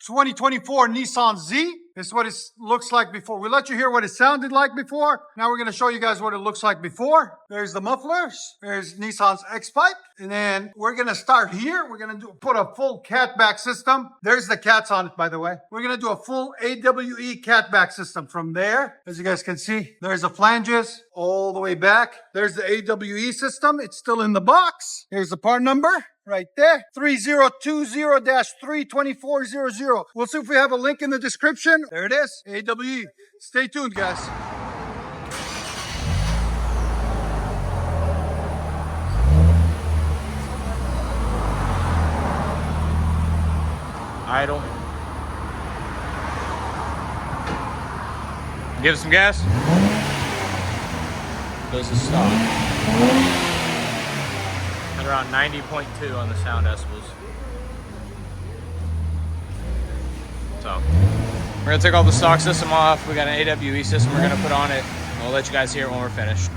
2024 Nissan Z. This is what it looks like before. We let you hear what it sounded like before. Now we're going to show you guys what it looks like before. There's the mufflers. There's Nissan's X-Pipe. And then we're going to start here. We're going to put a full catback system. There's the cats on it, by the way. We're going to do a full AWE catback system from there. As you guys can see, there's the flanges all the way back. There's the AWE system. It's still in the box. Here's the part number. Right there, 3020-32400. We'll see if we have a link in the description. There it is, AWE. Stay tuned, guys. Idle. Give it some gas. Goes to stop. Around 90.2 on the sound decibels. So we're gonna take all the stock system off. We got an AWE system we're gonna put on it. We'll let you guys hear it when we're finished.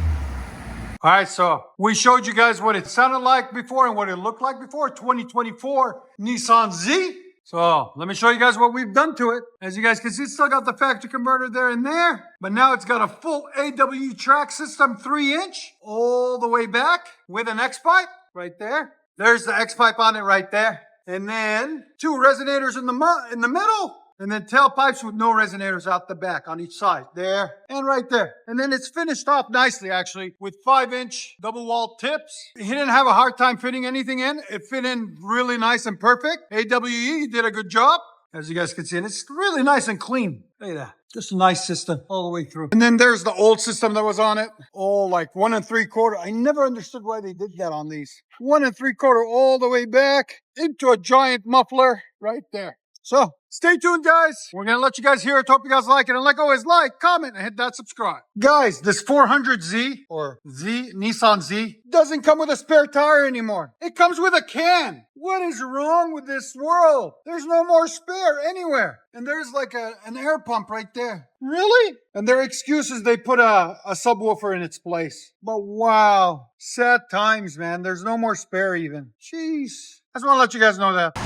All right, so we showed you guys what it sounded like before and what it looked like before. 2024 Nissan Z. So let me show you guys what we've done to it. As you guys can see, it's still got the factory converter there and there, but now it's got a full AWE track system, 3-inch, all the way back with an X-Pipe. Right there. There's the X-Pipe on it right there. And then 2 resonators in the middle. And then tailpipes with no resonators out the back on each side. There and right there. And then it's finished off nicely, actually, with 5-inch double wall tips. He didn't have a hard time fitting anything in. It fit in really nice and perfect. AWE did a good job, as you guys can see. And it's really nice and clean. Look at that. Just a nice system all the way through. And then there's the old system that was on it. All like 1 3/4. I never understood why they did that on these. 1 3/4 all the way back into a giant muffler right there. So stay tuned, guys. We're going to let you guys hear it. Hope you guys like it. And like always, like, comment, and hit that subscribe. Guys, this 400Z or Nissan Z doesn't come with a spare tire anymore. It comes with a can. What is wrong with this world? There's no more spare anywhere. And there's like an air pump right there. Really? And their excuse is they put a subwoofer in its place. But wow, sad times, man. There's no more spare even. Jeez. I just want to let you guys know that.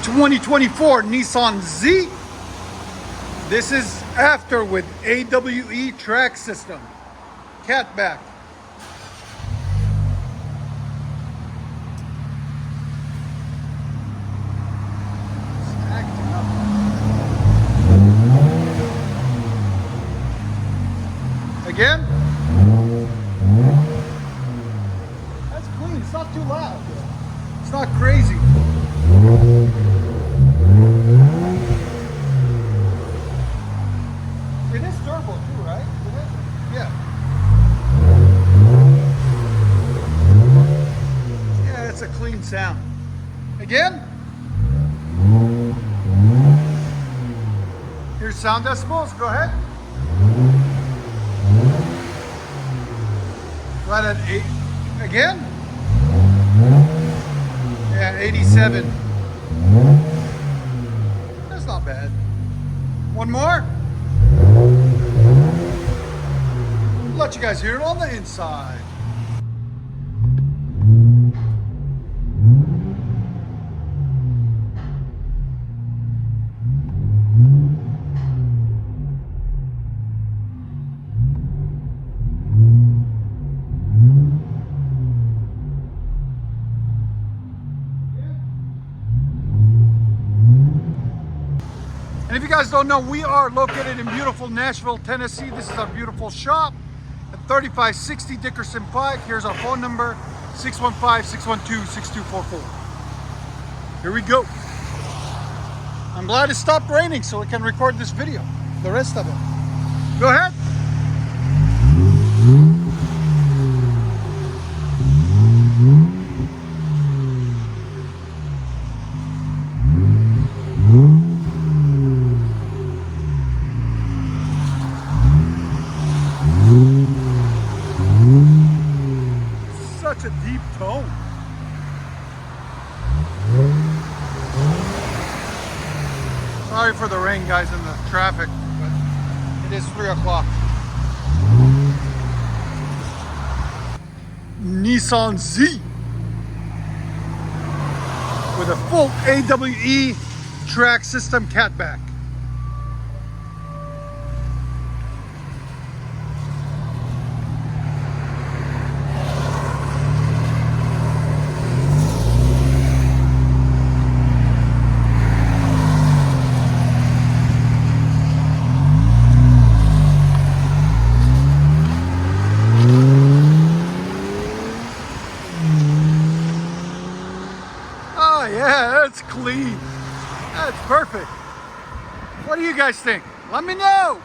2024 Nissan Z. This is after with AWE track system. Catback. Again. That's clean. It's not too loud. It's not crazy. It is turbo too, right? Yeah. Yeah, it's a clean sound. Again. Here's sound decibels. Go ahead. Right at 8. Again. Yeah, 87. That's not bad. One more. Let you guys hear it on the inside. And if you guys don't know, we are located in beautiful Nashville, Tennessee. This is our beautiful shop at 3560 Dickerson Pike. Here's our phone number, 615-612-6244. Here we go. I'm glad it stopped raining so we can record this video, the rest of it. Go ahead. Such a deep tone. Sorry for the rain, guys, and the traffic, but it is 3 o'clock. Nissan Z with a full AWE track system catback. Oh yeah, that's clean. That's perfect. What do you guys think? Let me know.